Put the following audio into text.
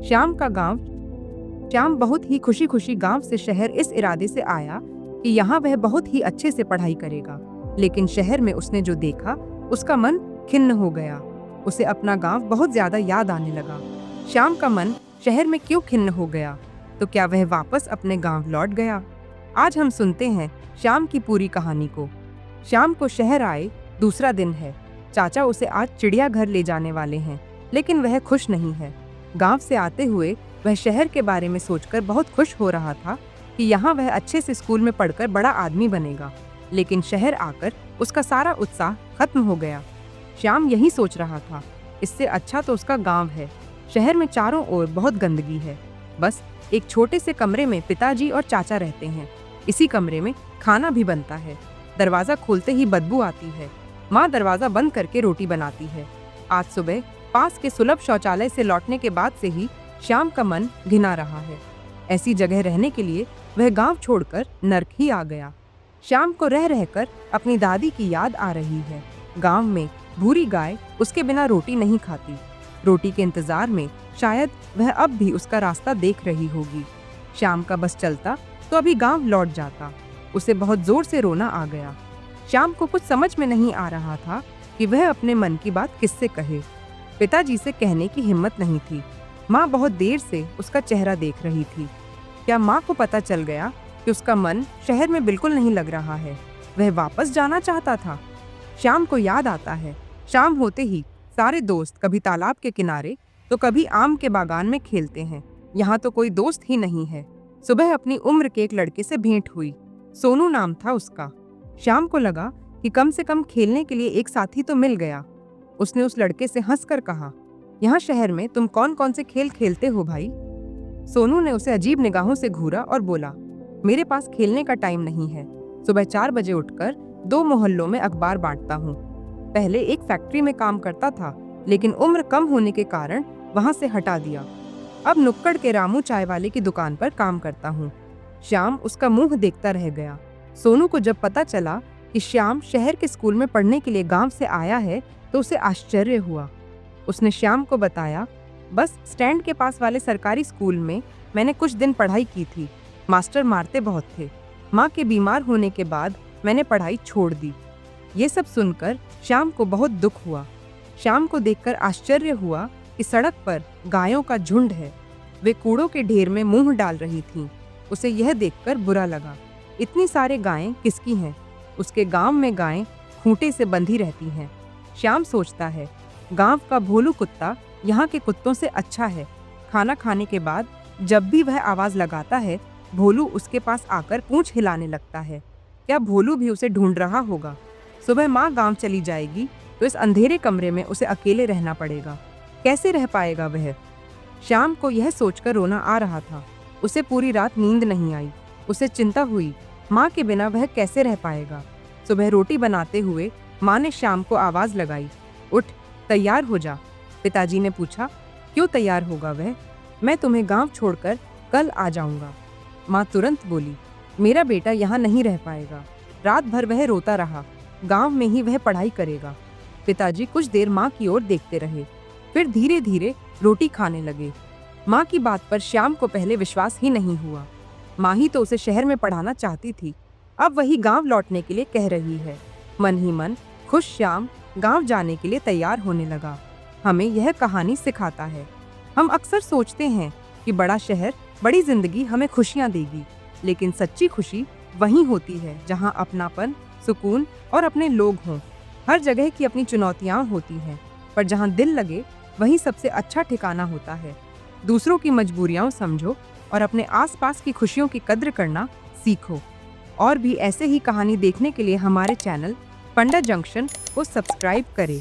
श्याम का गांव। श्याम बहुत ही खुशी खुशी गांव से शहर इस इरादे से आया कि यहाँ वह बहुत ही अच्छे से पढ़ाई करेगा। लेकिन शहर में उसने जो देखा उसका मन खिन्न हो गया। उसे अपना गांव बहुत ज्यादा याद आने लगा। श्याम का मन शहर में क्यों खिन्न हो गया? तो क्या वह वापस अपने गांव लौट गया? आज हम सुनते हैं श्याम की पूरी कहानी को। श्याम को शहर आए दूसरा दिन है। चाचा उसे आज चिड़ियाघर ले जाने वाले हैं, लेकिन वह खुश नहीं है। गांव से आते हुए वह शहर के बारे में सोचकर बहुत खुश हो रहा था कि यहाँ वह अच्छे से स्कूल में पढ़कर बड़ा आदमी बनेगा। लेकिन शहर आकर उसका सारा उत्साह खत्म हो गया। श्याम यही सोच रहा था, इससे अच्छा तो उसका गांव है। शहर में चारों ओर बहुत गंदगी है। बस एक छोटे से कमरे में पिताजी और चाचा रहते हैं। इसी कमरे में खाना भी बनता है। दरवाजा खोलते ही बदबू आती है। माँ दरवाजा बंद करके रोटी बनाती है। आज सुबह पास के सुलभ शौचालय से लौटने के बाद से ही श्याम का मन घिना रहा है। ऐसी जगह रहने के लिए वह गांव छोड़कर नर्क ही आ गया। श्याम को रह रहकर अपनी दादी की याद आ रही है। गांव में भूरी गाय उसके बिना रोटी नहीं खाती। रोटी के इंतजार में शायद वह अब भी उसका रास्ता देख रही होगी। श्याम का बस चलता तो अभी गांव लौट जाता। उसे बहुत जोर से रोना आ गया। श्याम को कुछ समझ में नहीं आ रहा था कि वह अपने मन की बात किससे कहे। पिताजी से कहने की हिम्मत नहीं थी। माँ बहुत देर से उसका चेहरा देख रही थी। क्या माँ को पता चल गया कि उसका मन शहर में बिल्कुल नहीं लग रहा है? वह वापस जाना चाहता था। श्याम को याद आता है, शाम होते ही सारे दोस्त कभी तालाब के किनारे तो कभी आम के बागान में खेलते हैं। यहाँ तो कोई दोस्त ही नहीं है। सुबह अपनी उम्र के एक लड़के से भेंट हुई। सोनू नाम था उसका। श्याम को लगा कि कम से कम खेलने के लिए एक साथी तो मिल गया। उसने उस लड़के से हंसकर कहा, यहाँ शहर में तुम कौन कौन से खेल खेलते हो भाई? सोनू ने उसे अजीब निगाहों से घूरा और बोला, मेरे पास खेलने का टाइम नहीं है। सुबह 4 बजे उठकर 2 मोहल्लों में अखबार बांटता हूँ। पहले एक फैक्ट्री में काम करता था, लेकिन उम्र कम होने के कारण वहाँ से हटा दिया। अब नुक्कड़ के रामू चाय वाले की दुकान पर काम करता हूँ। श्याम उसका मुंह देखता रह गया। सोनू को जब पता चला कि श्याम शहर के स्कूल में पढ़ने के लिए गांव से आया है तो उसे आश्चर्य हुआ। उसने श्याम को बताया, बस स्टैंड के पास वाले सरकारी स्कूल में मैंने कुछ दिन पढ़ाई की थी। मास्टर मारते बहुत थे। माँ के बीमार होने के बाद मैंने पढ़ाई छोड़ दी। ये सब सुनकर श्याम को बहुत दुख हुआ। श्याम को देखकर आश्चर्य हुआ कि सड़क पर गायों का झुंड है। वे कूड़ों के ढेर में मुंह डाल रही थीं। उसे यह देखकर बुरा लगा। इतनी सारे गायें किसकी हैं? उसके गांव में गायें खूंटे से बंधी रहती हैं। श्याम सोचता है, गांव का भोलू कुत्ता यहाँ के कुत्तों से अच्छा है। खाना खाने के बाद जब भी वह आवाज लगाता है, भोलू उसके पास आकर पूंछ हिलाने लगता है। क्या भोलू भी उसे ढूंढ रहा होगा? सुबह माँ गांव चली जाएगी तो इस अंधेरे कमरे में उसे अकेले रहना पड़ेगा। कैसे रह पाएगा वह? श्याम को यह सोचकर रोना आ रहा था। उसे पूरी रात नींद नहीं आई। उसे चिंता हुई, माँ के बिना वह कैसे रह पाएगा। सुबह रोटी बनाते हुए माँ ने श्याम को आवाज लगाई, उठ, तैयार हो जा। पिताजी ने पूछा, क्यों तैयार होगा वह? मैं तुम्हें गांव छोड़कर कल आ जाऊंगा। माँ तुरंत बोली, मेरा बेटा यहाँ नहीं रह पाएगा। रात भर वह रोता रहा। गांव में ही वह पढ़ाई करेगा। पिताजी कुछ देर माँ की ओर देखते रहे, फिर धीरे धीरे रोटी खाने लगे। माँ की बात पर श्याम को पहले विश्वास ही नहीं हुआ। माँ ही तो उसे शहर में पढ़ाना चाहती थी, अब वही गांव लौटने के लिए कह रही है। मन ही मन खुश श्याम गांव जाने के लिए तैयार होने लगा। हमें यह कहानी सिखाता है, हम अक्सर सोचते हैं कि बड़ा शहर, बड़ी जिंदगी हमें खुशियां देगी, लेकिन सच्ची खुशी वहीं होती है जहां अपनापन, सुकून और अपने लोग हों। हर जगह की अपनी चुनौतियां होती हैं, पर जहां दिल लगे वहीं सबसे अच्छा ठिकाना होता है। दूसरों की मजबूरियां समझो और अपने आसपास की खुशियों की कद्र करना सीखो। और भी ऐसे ही कहानी देखने के लिए हमारे चैनल पंडा जंक्शन को सब्सक्राइब करें।